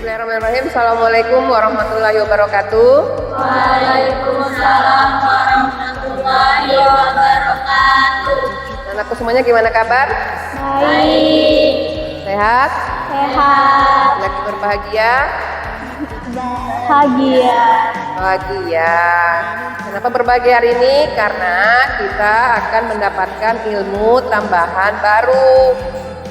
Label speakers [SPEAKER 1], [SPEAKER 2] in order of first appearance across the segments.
[SPEAKER 1] Bismillahirrahmanirrahim. Assalamualaikum warahmatullahi wabarakatuh.
[SPEAKER 2] Waalaikumsalam warahmatullahi wabarakatuh.
[SPEAKER 1] Anakku semuanya gimana kabar?
[SPEAKER 2] Baik.
[SPEAKER 1] Sehat?
[SPEAKER 2] Sehat.
[SPEAKER 1] Lagi berbahagia?
[SPEAKER 2] Bahagia.
[SPEAKER 1] Bahagia. Kenapa berbahagia hari ini? Karena kita akan mendapatkan ilmu tambahan baru.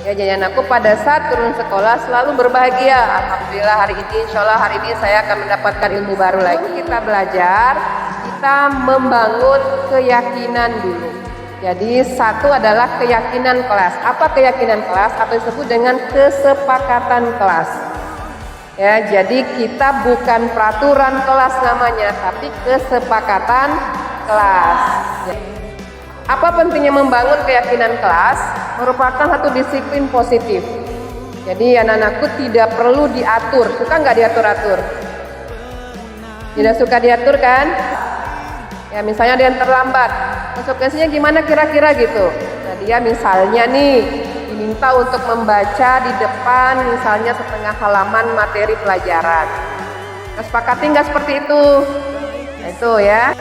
[SPEAKER 1] Ya, jadi anakku pada saat turun sekolah selalu berbahagia. Alhamdulillah hari ini, insya Allah hari ini saya akan mendapatkan ilmu baru lagi. Kita belajar, kita membangun keyakinan dulu. Jadi satu adalah keyakinan kelas. Apa keyakinan kelas? Atau disebut dengan kesepakatan kelas. Ya, jadi kita bukan peraturan kelas namanya, tapi kesepakatan kelas. Ya. Apa pentingnya membangun keyakinan kelas? Merupakan satu disiplin positif. Jadi anak-anakku tidak perlu diatur. Suka nggak diatur-atur? Tidak suka diatur kan? Ya misalnya dia terlambat, konsekuensinya gimana kira-kira gitu. Nah dia misalnya nih diminta untuk membaca di depan misalnya setengah halaman materi pelajaran. Kesepakati nggak seperti itu? Nah, itu ya.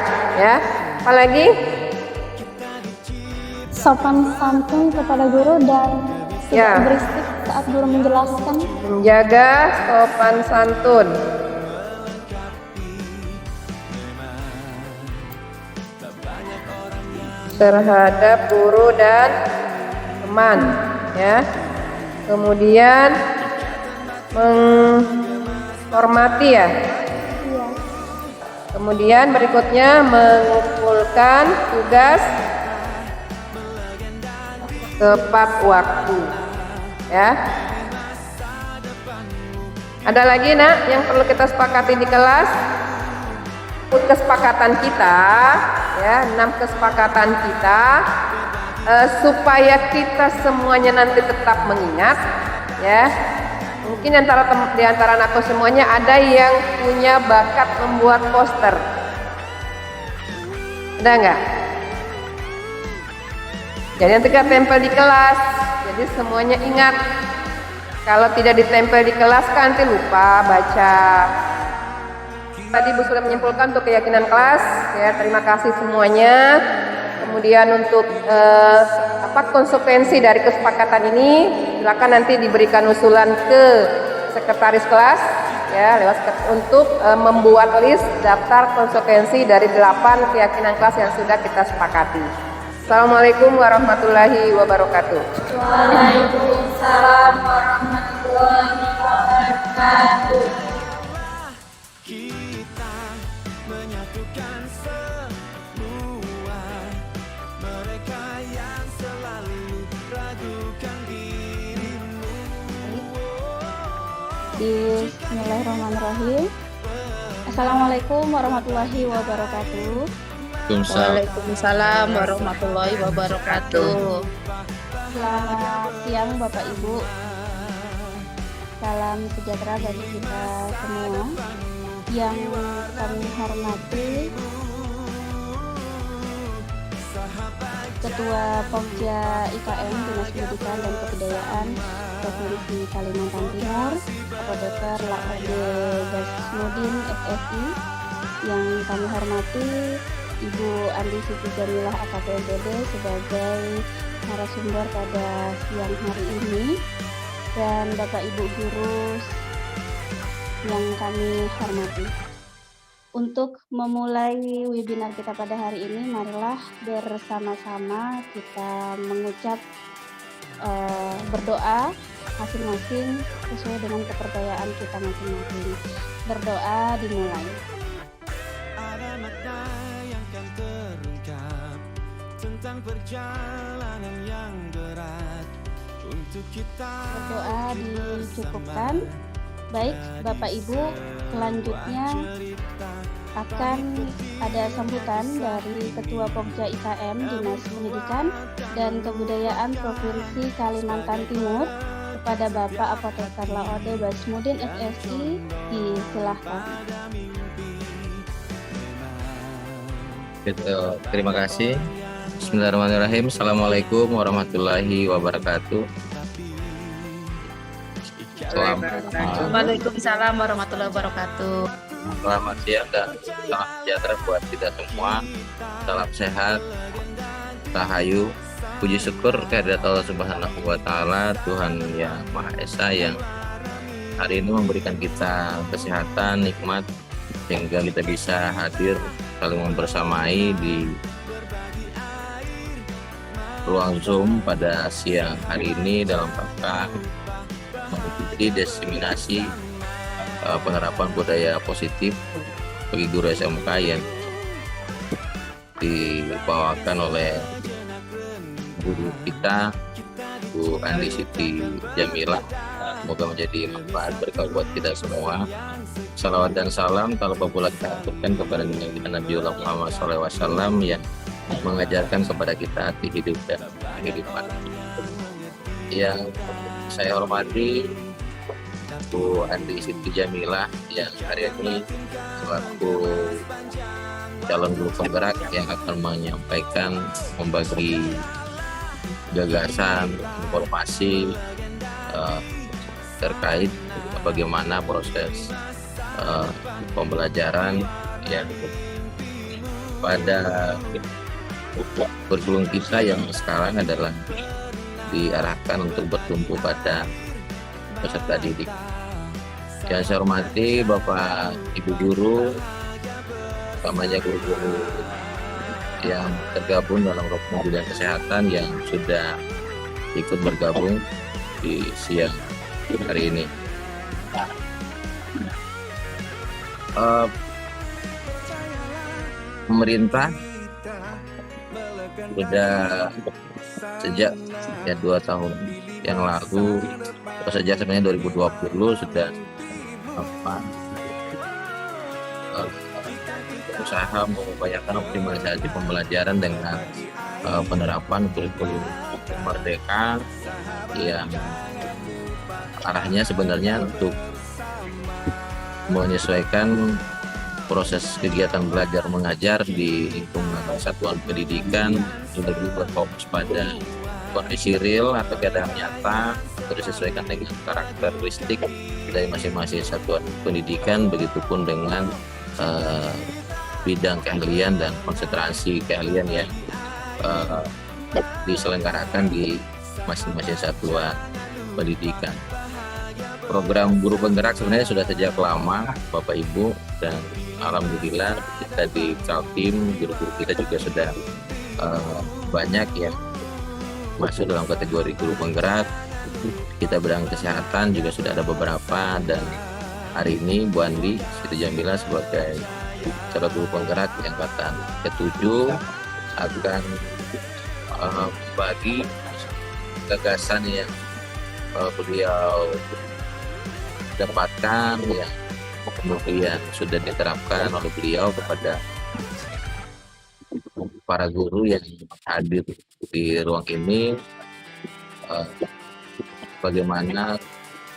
[SPEAKER 1] Apalagi?
[SPEAKER 2] Sopan santun kepada guru dan tidak berisik saat guru menjelaskan.
[SPEAKER 1] Menjaga sopan santun. Terhadap guru dan teman, ya. Kemudian menghormati ya.
[SPEAKER 2] Iya.
[SPEAKER 1] Kemudian berikutnya mengumpulkan tugas tepat waktu, ya. Ada lagi nak yang perlu kita sepakati di kelas? Kesepakatan kita, ya, 6 kesepakatan kita supaya kita semuanya nanti tetap mengingat, ya. Mungkin di antara anakku semuanya ada yang punya bakat membuat poster. Ada nggak? Jadi nanti kita tempel di kelas, jadi semuanya ingat. Kalau tidak ditempel di kelas kan nanti lupa baca. Tadi Bu sudah menyimpulkan untuk keyakinan kelas, ya terima kasih semuanya. Kemudian untuk konsekuensi dari kesepakatan ini, silakan nanti diberikan usulan ke sekretaris kelas, ya untuk membuat list daftar konsekuensi dari 8 keyakinan kelas yang sudah kita sepakati. Assalamualaikum warahmatullahi wabarakatuh.
[SPEAKER 2] Waalaikumsalam warahmatullahi wabarakatuh.
[SPEAKER 3] Kita menyatukan semua mereka yang selalu ragukan dirimu.
[SPEAKER 2] Bismillahirrahmanirrahim. Assalamualaikum warahmatullahi wabarakatuh.
[SPEAKER 4] Waalaikumsalam warahmatullahi wabarakatuh.
[SPEAKER 2] Selamat siang Bapak Ibu. Salam sejahtera bagi kita semua. Yang kami hormati Ketua Pokja IKM Dinas Pendidikan dan Kebudayaan Provinsi Kalimantan Timur, Bapak Dr. Laode Basmudin SSI. Yang kami hormati Ibu Andi Siti Jamilah AKPMPD sebagai narasumber pada siang hari ini, dan Bapak Ibu guru yang kami hormati. Untuk memulai webinar kita pada hari ini, marilah bersama-sama kita mengucap berdoa masing-masing sesuai dengan kepercayaan kita masing-masing. Berdoa dimulai.
[SPEAKER 3] Ada makna yang kan terungkap tentang perjalanan yang berat untuk kita.
[SPEAKER 2] Berdoa dicukupkan. Baik Bapak Ibu, selanjutnya akan ada sambutan dari Ketua Pokja IKM Dinas Pendidikan dan Kebudayaan Provinsi Kalimantan Timur kepada Bapak Apoteker Laode Basmudin SSI. Disilahkan.
[SPEAKER 4] Terima kasih. Bismillahirrahmanirrahim. Assalamualaikum warahmatullahi wabarakatuh.
[SPEAKER 1] warahmatullahi wabarakatuh.
[SPEAKER 4] Waalaikumsalam warahmatullahi wabarakatuh. Selamat siang dan salam sejahtera buat kita semua. Salam sehat, rahayu, puji syukur kehadirat Allah Subhanahu wa Ta'ala, Tuhan yang Maha Esa yang hari ini memberikan kita kesehatan, nikmat, sehingga kita bisa hadir saling membersamai di ruang Zoom pada siang hari ini dalam rangka mengikuti diseminasi penerapan budaya positif bagi guru SMK yang dibawakan oleh guru kita Bu Andi Siti Jamilah. Semoga menjadi manfaat berkah buat kita semua. Salawat dan salam tanpa pula kita aturkan kepada Nabiullah Muhammad SAW yang mengajarkan kepada kita arti hidup dan kehidupan. Yang saya hormati Bu Andi Siti Jamilah yang hari ini selaku calon guru penggerak yang akan menyampaikan, membagi gagasan, informasi terkait bagaimana proses pembelajaran yang pada kurikulum kita yang sekarang adalah diarahkan untuk bertumpu pada peserta didik. Yang saya hormati Bapak Ibu guru, utamanya guru-guru yang tergabung dalam Rukun Bidang Kesehatan yang sudah ikut bergabung di siang hari ini. Pemerintah sudah sejak 2 tahun yang lalu, atau sejak sebenarnya 2020 sudah berusaha mengupayakan optimalisasi pembelajaran dengan penerapan kurikulum Merdeka yang arahnya sebenarnya untuk menyesuaikan proses kegiatan belajar mengajar di lingkungan satuan pendidikan lebih berfokus pada kondisi real atau keadaan nyata atau disesuaikan dengan karakteristik dari masing-masing satuan pendidikan, begitupun dengan bidang keahlian dan konsentrasi keahlian yang diselenggarakan di masing-masing satuan pendidikan. Program guru penggerak sebenarnya sudah sejak lama Bapak Ibu, dan alhamdulillah kita di Kaltim guru-guru kita juga sudah banyak yang masuk dalam kategori guru penggerak. Kita bidang kesehatan juga sudah ada beberapa, dan hari ini Bu Andi Siti Jamilah sebagai calon guru penggerak yang angkatan ke-7 akan bagi gagasan yang beliau dapatkan yang kemudian sudah diterapkan oleh beliau kepada para guru yang hadir di ruang ini, bagaimana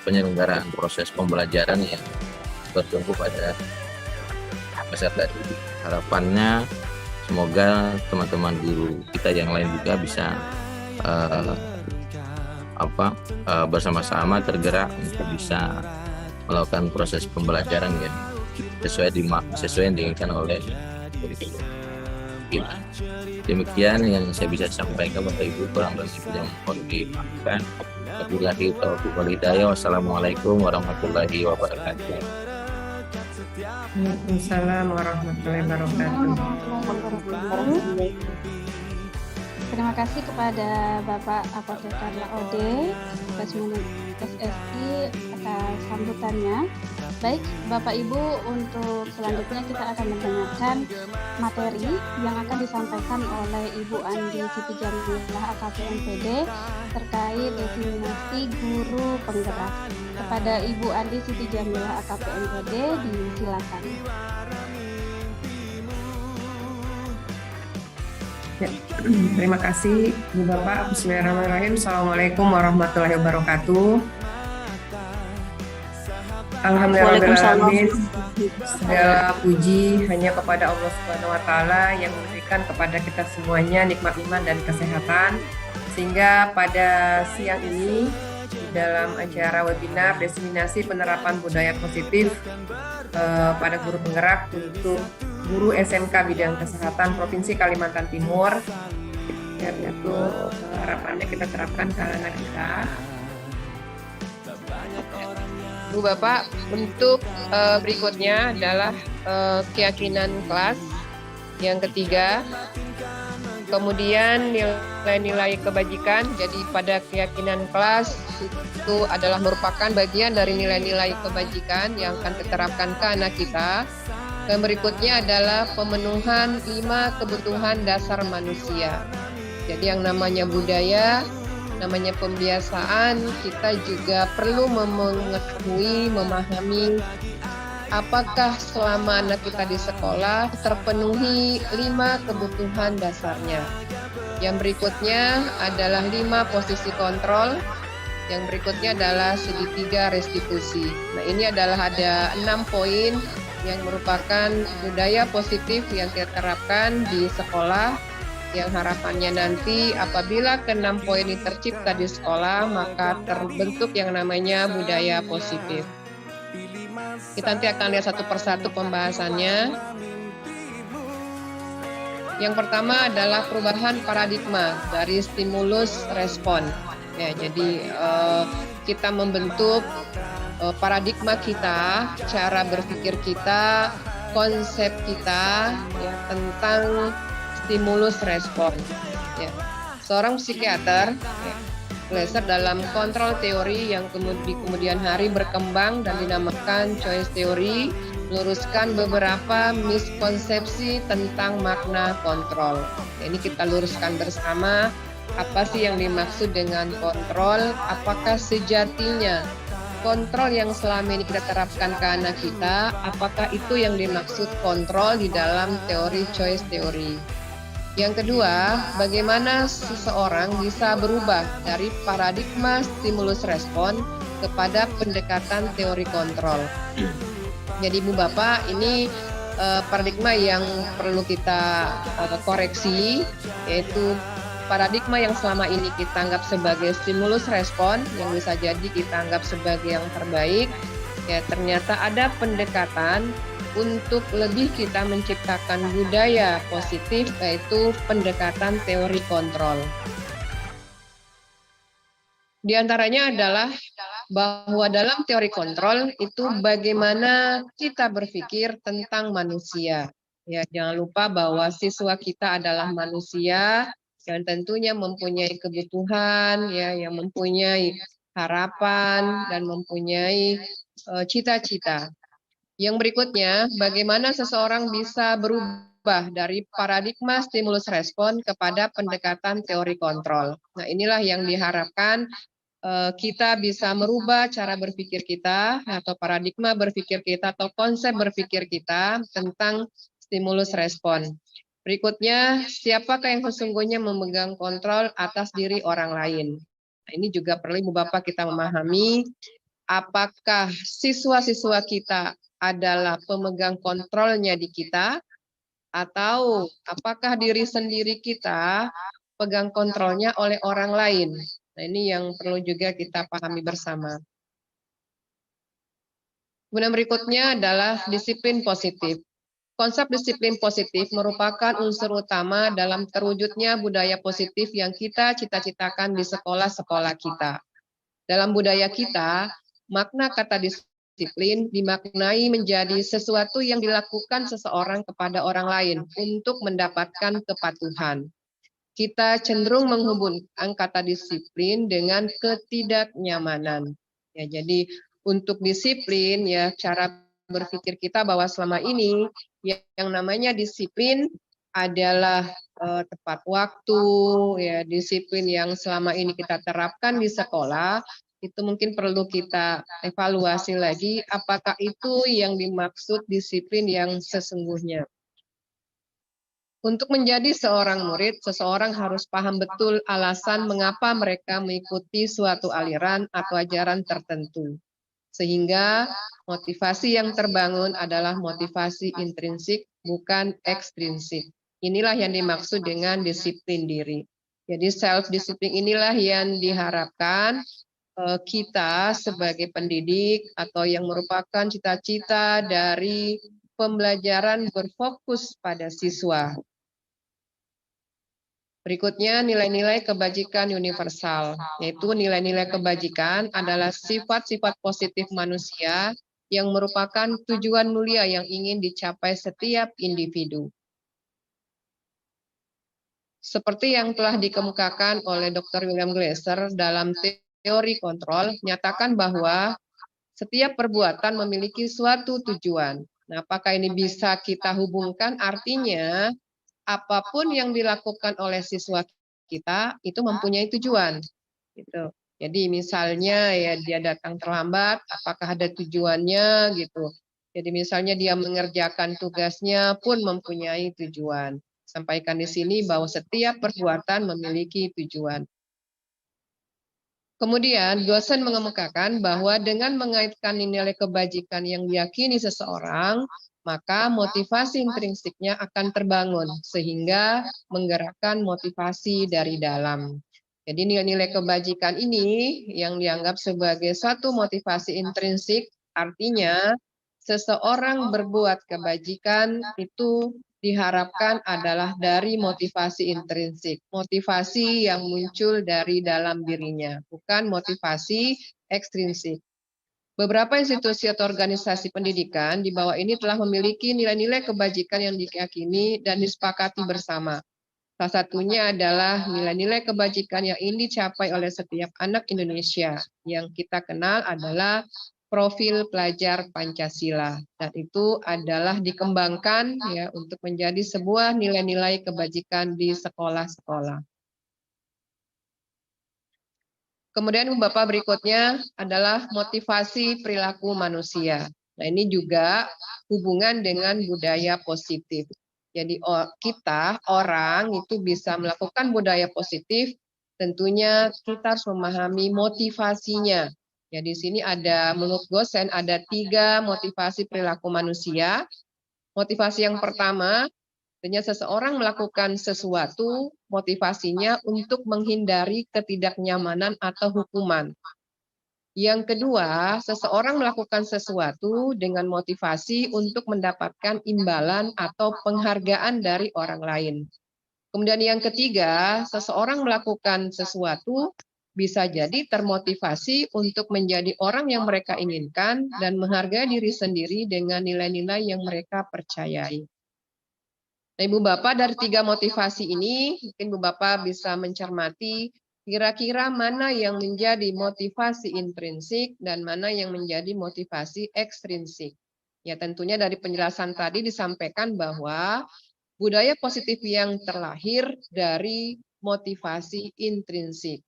[SPEAKER 4] penyelenggaraan proses pembelajaran yang bertumpu pada peserta didik. Harapannya semoga teman-teman guru kita yang lain juga bisa bersama-sama tergerak untuk bisa melakukan proses pembelajaran yang sesuai yang diinginkan oleh kurikulum kita. Demikian yang saya bisa sampaikan Bapak Ibu, kurang lebih yang mohon dimaafkan. Wabillahi taufiq wal hidayah. Wassalamualaikum warahmatullahi wabarakatuh.
[SPEAKER 1] Waalaikumsalam warahmatullahi wabarakatuh.
[SPEAKER 2] Terima kasih kepada Bapak Apoteker Laode Kasmuni SSI atas sambutannya. Baik, Bapak Ibu, untuk selanjutnya kita akan mendengarkan materi yang akan disampaikan oleh Ibu Andi Siti Jamilah AKP MPD terkait definisi guru penggerak. Kepada Ibu Andi Siti Jamilah AKP MPD, disilakan.
[SPEAKER 1] Ya, terima kasih Bu Bapak. Bismillahirrahmanirrahim. Assalamualaikum warahmatullahi wabarakatuh. Alhamdulillahirrahmanirrahim. Segala puji hanya kepada Allah Subhanahu wa Ta'ala yang memberikan kepada kita semuanya nikmat iman dan kesehatan, sehingga pada siang ini dalam acara webinar Destinasi Penerapan Budaya Positif pada guru penggerak untuk guru SMK bidang kesehatan Provinsi Kalimantan Timur. Ya, itu harapannya kita terapkan ke anak kita. Bu Bapak, untuk berikutnya adalah keyakinan kelas yang ketiga. Kemudian nilai-nilai kebajikan. Jadi pada keyakinan kelas itu adalah merupakan bagian dari nilai-nilai kebajikan yang akan diterapkan ke anak kita. Dan berikutnya adalah pemenuhan 5 kebutuhan dasar manusia. Jadi yang namanya budaya, namanya pembiasaan, kita juga perlu mengetahui, memahami apakah selama anak kita di sekolah terpenuhi 5 kebutuhan dasarnya. Yang berikutnya adalah 5 posisi kontrol. Yang berikutnya adalah segitiga restitusi. Nah, ini adalah ada 6 poin yang merupakan budaya positif yang kita terapkan di sekolah, yang harapannya nanti apabila ke-6 poin ini tercipta di sekolah, maka terbentuk yang namanya budaya positif. Kita nanti akan lihat satu persatu pembahasannya. Yang pertama adalah perubahan paradigma dari stimulus respon. Ya, jadi kita membentuk paradigma kita, cara berpikir kita, konsep kita ya, tentang stimulus respon. Ya. Seorang psikiater ya, belajar dalam kontrol teori yang di kemudian hari berkembang dan dinamakan choice theory, meluruskan beberapa miskonsepsi tentang makna kontrol. Ini kita luruskan bersama, apa sih yang dimaksud dengan kontrol, apakah sejatinya kontrol yang selama ini kita terapkan ke anak kita, apakah itu yang dimaksud kontrol di dalam teori choice theory. Yang kedua, bagaimana seseorang bisa berubah dari paradigma stimulus respon kepada pendekatan teori kontrol. Jadi Bu Bapak, ini paradigma yang perlu kita koreksi, yaitu paradigma yang selama ini kita anggap sebagai stimulus respon, yang bisa jadi kita anggap sebagai yang terbaik, ya ternyata ada pendekatan untuk lebih kita menciptakan budaya positif, yaitu pendekatan teori kontrol. Di antaranya adalah bahwa dalam teori kontrol itu bagaimana kita berpikir tentang manusia. Ya, jangan lupa bahwa siswa kita adalah manusia yang tentunya mempunyai kebutuhan, ya, yang mempunyai harapan dan mempunyai cita-cita. Yang berikutnya, bagaimana seseorang bisa berubah dari paradigma stimulus respon kepada pendekatan teori kontrol. Nah, inilah yang diharapkan kita bisa merubah cara berpikir kita atau paradigma berpikir kita atau konsep berpikir kita tentang stimulus respon. Berikutnya, siapakah yang sesungguhnya memegang kontrol atas diri orang lain? Nah, ini juga perlu Bapak kita memahami apakah siswa-siswa kita adalah pemegang kontrolnya di kita, atau apakah diri sendiri kita pegang kontrolnya oleh orang lain. Nah, ini yang perlu juga kita pahami bersama. Kemudian berikutnya adalah disiplin positif. Konsep disiplin positif merupakan unsur utama dalam terwujudnya budaya positif yang kita cita-citakan di sekolah-sekolah kita. Dalam budaya kita, makna kata disiplin dimaknai menjadi sesuatu yang dilakukan seseorang kepada orang lain untuk mendapatkan kepatuhan. Kita cenderung menghubungkan kata disiplin dengan ketidaknyamanan. Ya, jadi untuk disiplin, ya cara berpikir kita bahwa selama ini yang namanya disiplin adalah tepat waktu, ya disiplin yang selama ini kita terapkan di sekolah, itu mungkin perlu kita evaluasi lagi apakah itu yang dimaksud disiplin yang sesungguhnya. Untuk menjadi seorang murid, seseorang harus paham betul alasan mengapa mereka mengikuti suatu aliran atau ajaran tertentu. Sehingga motivasi yang terbangun adalah motivasi intrinsik, bukan ekstrinsik. Inilah yang dimaksud dengan disiplin diri. Jadi self-disiplin inilah yang diharapkan kita sebagai pendidik atau yang merupakan cita-cita dari pembelajaran berfokus pada siswa. Berikutnya nilai-nilai kebajikan universal, yaitu nilai-nilai kebajikan adalah sifat-sifat positif manusia yang merupakan tujuan mulia yang ingin dicapai setiap individu. Seperti yang telah dikemukakan oleh Dr. William Glasser dalam teori kontrol, nyatakan bahwa setiap perbuatan memiliki suatu tujuan. Nah, apakah ini bisa kita hubungkan? Artinya, apapun yang dilakukan oleh siswa kita itu mempunyai tujuan. Gitu. Jadi misalnya ya dia datang terlambat, apakah ada tujuannya gitu. Jadi misalnya dia mengerjakan tugasnya pun mempunyai tujuan. Sampaikan di sini bahwa setiap perbuatan memiliki tujuan. Kemudian dosen mengemukakan bahwa dengan mengaitkan nilai kebajikan yang diyakini seseorang, maka motivasi intrinsiknya akan terbangun sehingga menggerakkan motivasi dari dalam. Jadi nilai-nilai kebajikan ini yang dianggap sebagai satu motivasi intrinsik, artinya seseorang berbuat kebajikan itu diharapkan adalah dari motivasi intrinsik, motivasi yang muncul dari dalam dirinya, bukan motivasi ekstrinsik. Beberapa institusi atau organisasi pendidikan di bawah ini telah memiliki nilai-nilai kebajikan yang diyakini dan disepakati bersama. Salah satunya adalah nilai-nilai kebajikan yang ingin dicapai oleh setiap anak Indonesia. Yang kita kenal adalah profil pelajar Pancasila, dan itu adalah dikembangkan ya untuk menjadi sebuah nilai-nilai kebajikan di sekolah-sekolah. Kemudian Bapak berikutnya adalah motivasi perilaku manusia. Nah, ini juga hubungan dengan budaya positif. Jadi kita orang itu bisa melakukan budaya positif, tentunya kita harus memahami motivasinya. Ya, di sini ada menurut dosen ada 3 motivasi perilaku manusia. Motivasi yang pertama, tentunya seseorang melakukan sesuatu, motivasinya untuk menghindari ketidaknyamanan atau hukuman. Yang kedua, seseorang melakukan sesuatu dengan motivasi untuk mendapatkan imbalan atau penghargaan dari orang lain. Kemudian yang ketiga, seseorang melakukan sesuatu bisa jadi termotivasi untuk menjadi orang yang mereka inginkan dan menghargai diri sendiri dengan nilai-nilai yang mereka percayai. Nah, Ibu Bapak, dari 3 motivasi ini, mungkin Ibu Bapak bisa mencermati kira-kira mana yang menjadi motivasi intrinsik dan mana yang menjadi motivasi ekstrinsik. Ya, tentunya dari penjelasan tadi disampaikan bahwa budaya positif yang terlahir dari motivasi intrinsik.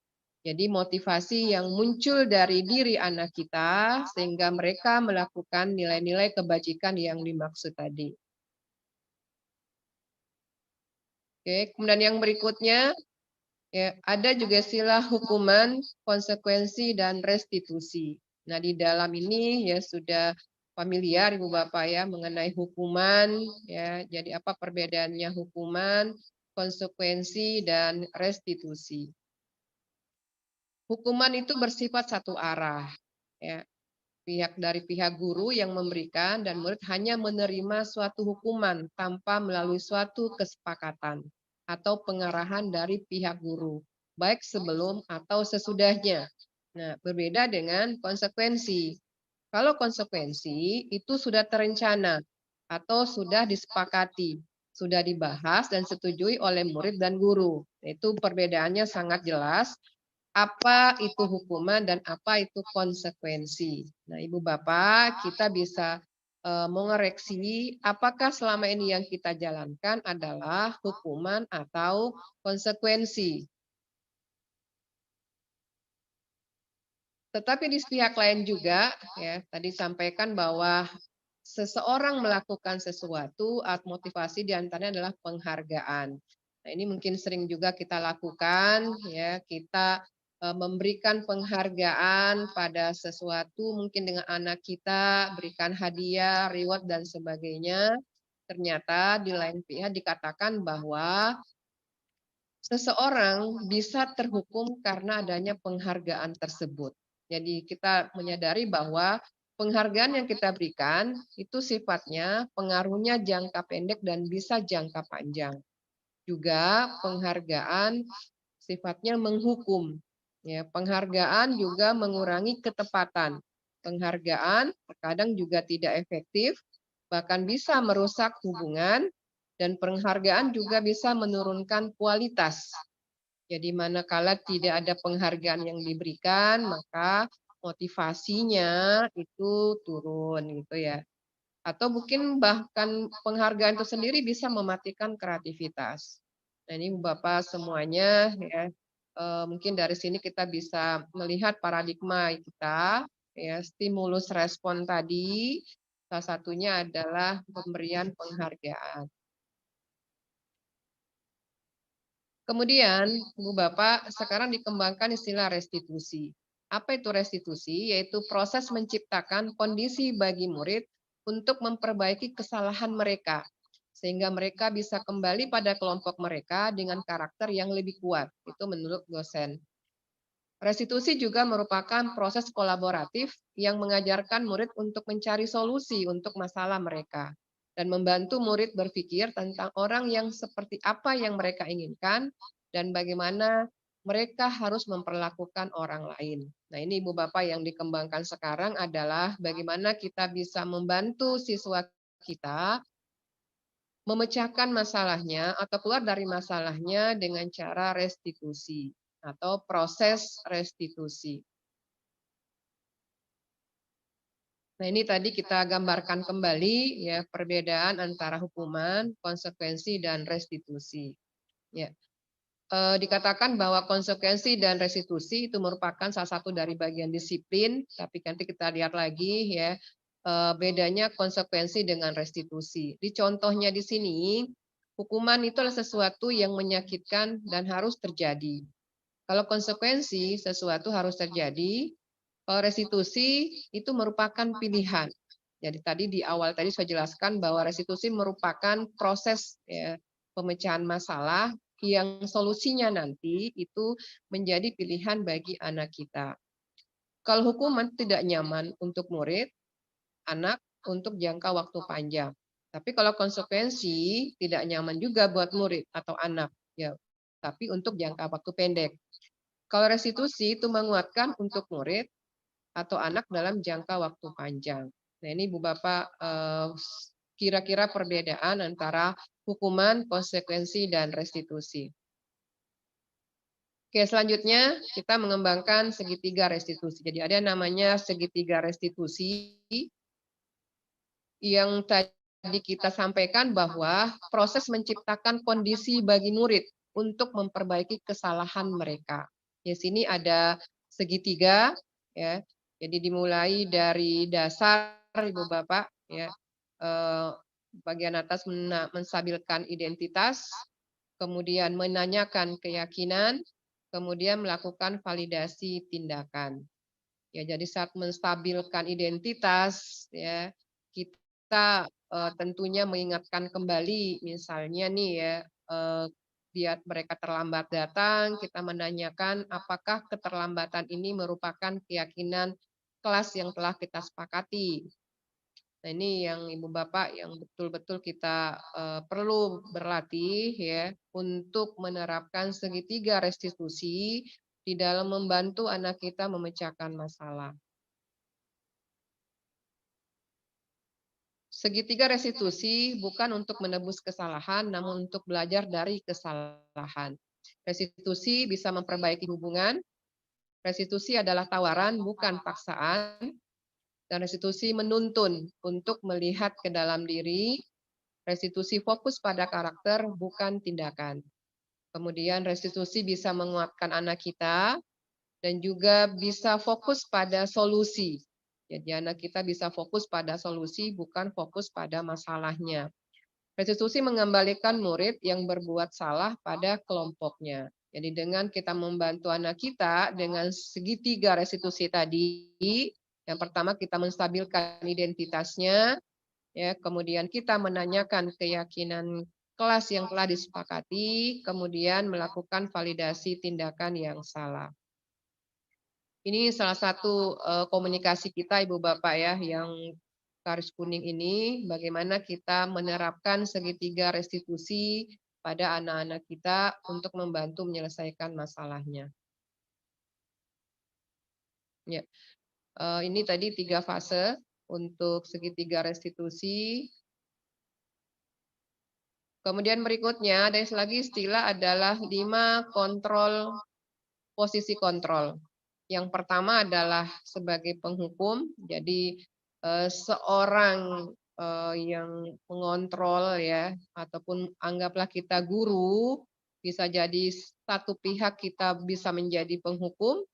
[SPEAKER 1] Jadi motivasi yang muncul dari diri anak kita sehingga mereka melakukan nilai-nilai kebajikan yang dimaksud tadi. Oke, kemudian yang berikutnya ya, ada juga istilah hukuman, konsekuensi, dan restitusi. Nah, di dalam ini ya sudah familiar Ibu Bapak ya mengenai hukuman ya. Jadi apa perbedaannya hukuman, konsekuensi, dan restitusi? Hukuman itu bersifat satu arah ya. Dari pihak guru yang memberikan dan murid hanya menerima suatu hukuman tanpa melalui suatu kesepakatan atau pengarahan dari pihak guru, baik sebelum atau sesudahnya. Nah, berbeda dengan konsekuensi. Kalau konsekuensi itu sudah terencana atau sudah disepakati, sudah dibahas dan setujui oleh murid dan guru. Itu perbedaannya sangat jelas apa itu hukuman dan apa itu konsekuensi. Nah, Ibu Bapak, kita bisa mengoreksi apakah selama ini yang kita jalankan adalah hukuman atau konsekuensi. Tetapi di pihak lain juga, ya, tadi sampaikan bahwa seseorang melakukan sesuatu, motivasi diantaranya adalah penghargaan. Nah, ini mungkin sering juga kita lakukan, ya, kita memberikan penghargaan pada sesuatu mungkin dengan anak kita, berikan hadiah, reward dan sebagainya. Ternyata di lain pihak dikatakan bahwa seseorang bisa terhukum karena adanya penghargaan tersebut. Jadi kita menyadari bahwa penghargaan yang kita berikan itu sifatnya pengaruhnya jangka pendek dan bisa jangka panjang. Juga penghargaan sifatnya menghukum. Ya, penghargaan juga mengurangi ketepatan. Penghargaan terkadang juga tidak efektif, bahkan bisa merusak hubungan, dan penghargaan juga bisa menurunkan kualitas. Jadi manakala tidak ada penghargaan yang diberikan, maka motivasinya itu turun gitu ya. Atau mungkin bahkan penghargaan itu sendiri bisa mematikan kreativitas. Nah ini Bapak semuanya ya, mungkin dari sini kita bisa melihat paradigma kita, ya stimulus respon tadi, salah satunya adalah pemberian penghargaan. Kemudian, Ibu Bapak, sekarang dikembangkan istilah restitusi. Apa itu restitusi? Yaitu proses menciptakan kondisi bagi murid untuk memperbaiki kesalahan mereka, sehingga mereka bisa kembali pada kelompok mereka dengan karakter yang lebih kuat. Itu menurut dosen. Restitusi juga merupakan proses kolaboratif yang mengajarkan murid untuk mencari solusi untuk masalah mereka dan membantu murid berpikir tentang orang yang seperti apa yang mereka inginkan dan bagaimana mereka harus memperlakukan orang lain. Nah, ini Ibu Bapak yang dikembangkan sekarang adalah bagaimana kita bisa membantu siswa kita memecahkan masalahnya atau keluar dari masalahnya dengan cara restitusi atau proses restitusi. Nah, ini tadi kita gambarkan kembali ya perbedaan antara hukuman, konsekuensi dan restitusi. Ya. Dikatakan bahwa konsekuensi dan restitusi itu merupakan salah satu dari bagian disiplin, tapi nanti kita lihat lagi ya bedanya konsekuensi dengan restitusi. Di contohnya di sini, hukuman itu adalah sesuatu yang menyakitkan dan harus terjadi. Kalau konsekuensi sesuatu harus terjadi, kalau restitusi itu merupakan pilihan. Jadi tadi di awal tadi saya jelaskan bahwa restitusi merupakan proses ya, pemecahan masalah yang solusinya nanti itu menjadi pilihan bagi anak kita. Kalau hukuman tidak nyaman untuk murid, anak untuk jangka waktu panjang. Tapi kalau konsekuensi tidak nyaman juga buat murid atau anak, ya. Tapi untuk jangka waktu pendek. Kalau restitusi itu menguatkan untuk murid atau anak dalam jangka waktu panjang. Nah ini Bu Bapak kira-kira perbedaan antara hukuman, konsekuensi, dan restitusi. Oke, selanjutnya kita mengembangkan segitiga restitusi. Jadi ada namanya segitiga restitusi yang tadi kita sampaikan bahwa proses menciptakan kondisi bagi murid untuk memperbaiki kesalahan mereka. Di sini ada segitiga ya. Jadi dimulai dari dasar Ibu Bapak ya. Bagian atas menstabilkan identitas, kemudian menanyakan keyakinan, kemudian melakukan validasi tindakan. Ya, jadi saat menstabilkan identitas ya, kita tentunya mengingatkan kembali misalnya nih ya lihat mereka terlambat datang, kita menanyakan apakah keterlambatan ini merupakan keyakinan kelas yang telah kita sepakati. Nah, ini yang Ibu Bapak yang betul-betul kita perlu berlatih ya untuk menerapkan segitiga restitusi di dalam membantu anak kita memecahkan masalah. Segitiga restitusi bukan untuk menebus kesalahan, namun untuk belajar dari kesalahan. Restitusi bisa memperbaiki hubungan. Restitusi adalah tawaran, bukan paksaan. Dan restitusi menuntun untuk melihat ke dalam diri. Restitusi fokus pada karakter, bukan tindakan. Kemudian restitusi bisa menguatkan anak kita dan juga bisa fokus pada solusi. Jadi anak kita bisa fokus pada solusi, bukan fokus pada masalahnya. Restitusi mengembalikan murid yang berbuat salah pada kelompoknya. Jadi dengan kita membantu anak kita dengan segitiga restitusi tadi, yang pertama kita menstabilkan identitasnya, ya, kemudian kita menanyakan keyakinan kelas yang telah disepakati, kemudian melakukan validasi tindakan yang salah. Ini salah satu komunikasi kita Ibu Bapak ya, yang garis kuning ini, bagaimana kita menerapkan segitiga restitusi pada anak-anak kita untuk membantu menyelesaikan masalahnya. Ya, ini tadi 3 fase untuk segitiga restitusi. Kemudian berikutnya ada lagi istilah adalah 5 kontrol, posisi kontrol. Yang pertama adalah sebagai penghukum, jadi seorang yang mengontrol ya, ataupun anggaplah kita guru, bisa jadi satu pihak kita bisa menjadi penghukum,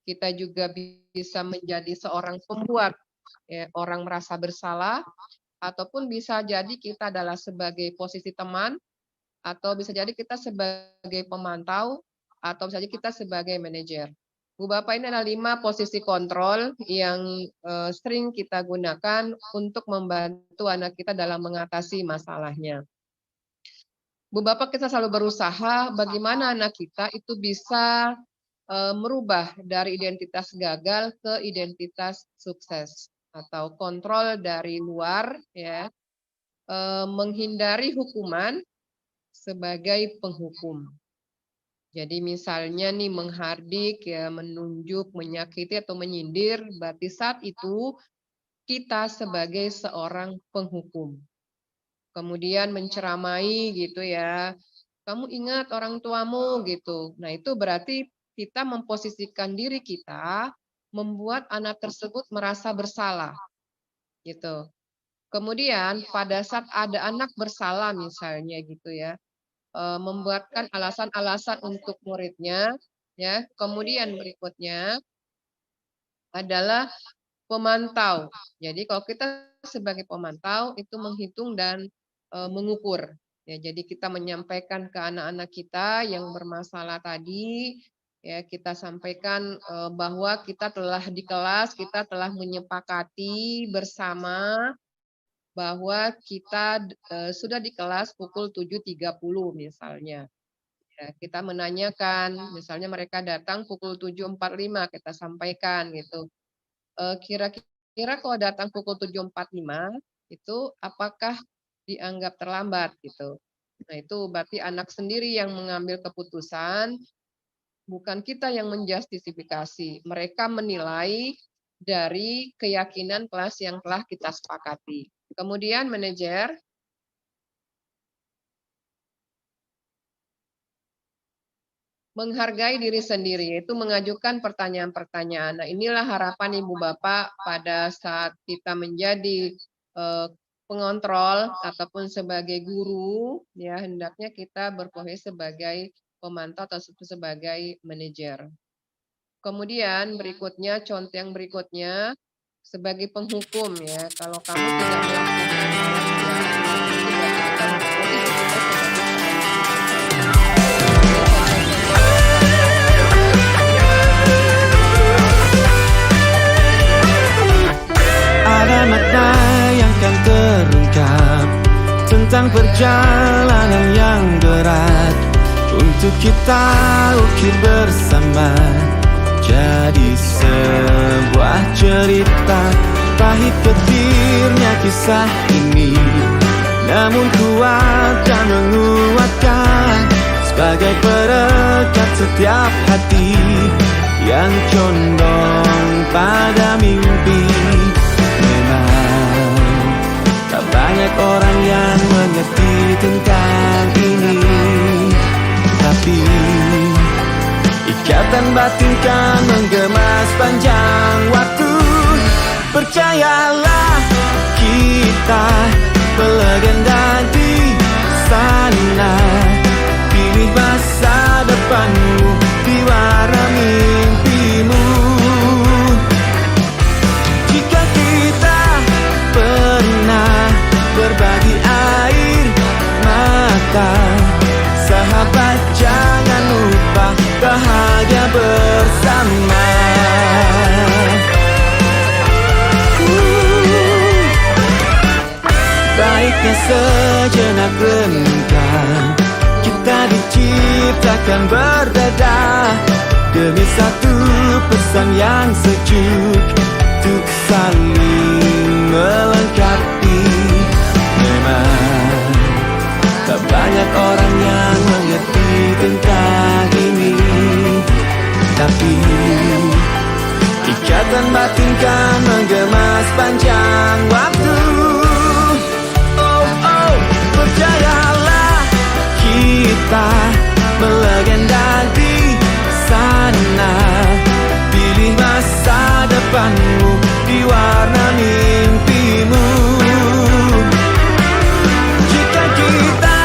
[SPEAKER 1] kita juga bisa menjadi seorang pembuat ya, orang merasa bersalah, ataupun bisa jadi kita adalah sebagai posisi teman, atau bisa jadi kita sebagai pemantau, atau bisa jadi kita sebagai manajer. Bu Bapak, ini adalah 5 posisi kontrol yang sering kita gunakan untuk membantu anak kita dalam mengatasi masalahnya. Bu Bapak, kita selalu berusaha bagaimana anak kita itu bisa merubah dari identitas gagal ke identitas sukses, atau kontrol dari luar ya, menghindari hukuman sebagai penghukum. Jadi misalnya nih menghardik ya, menunjuk, menyakiti atau menyindir, berarti saat itu kita sebagai seorang penghukum. Kemudian menceramai gitu ya, kamu ingat orang tuamu gitu. Nah itu berarti kita memposisikan diri kita, membuat anak tersebut merasa bersalah gitu. Kemudian pada saat ada anak bersalah misalnya gitu ya, membuatkan alasan-alasan untuk muridnya ya. Kemudian berikutnya adalah pemantau. Jadi kalau kita sebagai pemantau itu menghitung dan mengukur ya. Jadi kita menyampaikan ke anak-anak kita yang bermasalah tadi ya, kita sampaikan bahwa kita telah di kelas, kita telah menyepakati bersama bahwa kita sudah di kelas pukul 7.30 misalnya. Ya, kita menanyakan, misalnya mereka datang pukul 7.45, kita sampaikan gitu. Kira-kira kalau datang pukul 7.45, itu apakah dianggap terlambat gitu. Nah itu berarti anak sendiri yang mengambil keputusan, bukan kita yang menjustifikasi. Mereka menilai dari keyakinan kelas yang telah kita sepakati. Kemudian manajer menghargai diri sendiri, yaitu mengajukan pertanyaan-pertanyaan. Nah, inilah harapan Ibu Bapak pada saat kita menjadi pengontrol ataupun sebagai guru, ya hendaknya kita berprofesi sebagai pemantau atau sebagai manajer. Kemudian berikutnya, contoh yang berikutnya, sebagai penghukum ya, kalau kamu tidak melakukan
[SPEAKER 3] ada makna yang kan terungkap tentang perjalanan yang berat untuk kita ukir bersama. Jadi sebuah cerita pahit getirnya kisah ini, namun kuat dan menguatkan sebagai perekat setiap hati yang condong pada mimpi. Memang tak banyak orang yang mengerti tentang ini, tapi ikatan batin kan menggema sepanjang waktu. Percayalah kita berlegenda di sana. Pilih masa depanmu di warna mimpimu. Jika kita pernah berbagi air mata, sahabat jangan lupa bahagia bersama. Baiknya sejenak renungkan, kita diciptakan berbeda. demi satu pesan yang sejuk, untuk saling melengkapi. Memang tak banyak orang yang mengerti tentang ini, tapi ikatan batin kan menggema sepanjang waktu. Oh, oh, percayalah, kita melegenda di sana. Pilih masa depanmu di warna mimpimu. Jika kita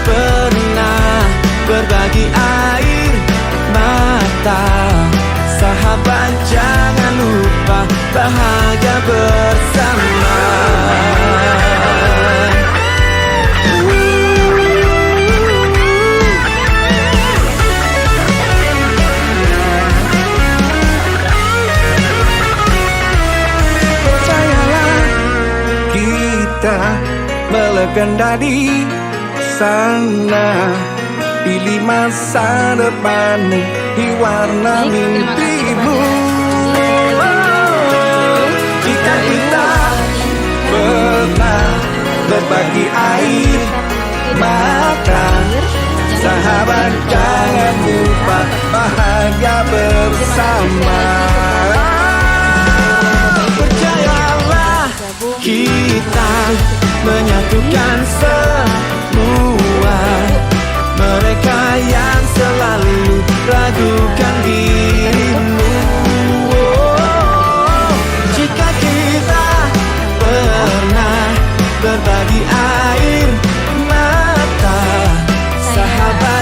[SPEAKER 3] pernah berbagi air mata, sahabat jangan lupa bahagia bersama. Percayalah, kita melegenda di sana. Pilih masa depanmu di warna mimpimu. Jika kita pernah berbagi air mata, sahabat jangan lupa bahagia bersama. Percayalah, kita menyatukan semua mereka yang selalu ragukan dirimu. Oh, jika kita pernah berbagi air mata, sahabat